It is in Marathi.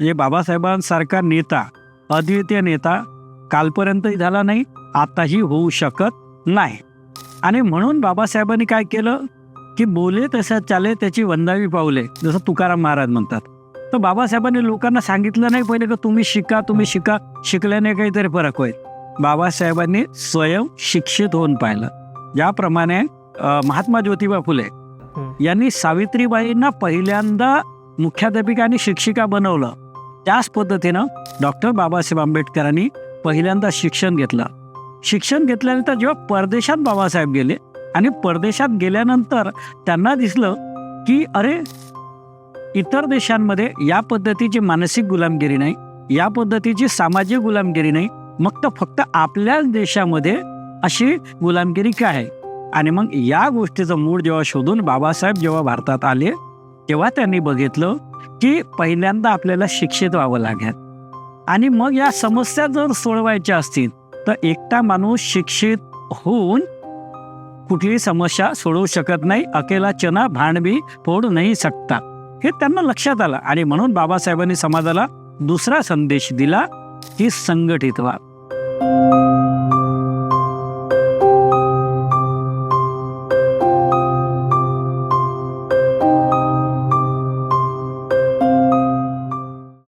म्हणजे बाबासाहेबांसारखा नेता, अद्वितीय नेता कालपर्यंतही झाला नाही, आताही होऊ शकत नाही. आणि म्हणून बाबासाहेबांनी काय केलं की बोले तसं चाले त्याची वंदावी पावले, जसं तुकाराम महाराज म्हणतात. तर बाबासाहेबांनी लोकांना सांगितलं नाही पहिले की तुम्ही शिका, शिकल्याने काहीतरी फरक होईल. बाबासाहेबांनी स्वयं शिक्षित होऊन पाहिलं. ज्याप्रमाणे महात्मा ज्योतिबा फुले यांनी सावित्रीबाईंना पहिल्यांदा मुख्याध्यापिका आणि शिक्षिका बनवलं, त्याच पद्धतीनं डॉक्टर बाबासाहेब आंबेडकरांनी पहिल्यांदा शिक्षण घेतलं. शिक्षण घेतल्यानंतर जेव्हा परदेशात बाबासाहेब गेले आणि परदेशात गेल्यानंतर त्यांना दिसलं की अरे, इतर देशांमध्ये या पद्धतीची मानसिक गुलामगिरी नाही, या पद्धतीची सामाजिक गुलामगिरी नाही, मग तर फक्त आपल्याच देशामध्ये अशी गुलामगिरी काय आहे. आणि मग या गोष्टीचं मूळ जेव्हा शोधून बाबासाहेब जेव्हा भारतात आले तेव्हा त्यांनी बघितलं की पहिल्यांदा आपल्याला शिक्षित व्हावं लागेल. आणि मग या समस्या जर सोडवायच्या असतील तर एकटा माणूस शिक्षित होऊन कुठलीही समस्या सोडवू शकत नाही. अकेला चना भांड भी फोड नाही सकता, हे त्यांना लक्षात आलं. आणि म्हणून बाबासाहेबांनी समाजाला दुसरा संदेश दिला की संघटित व्हा.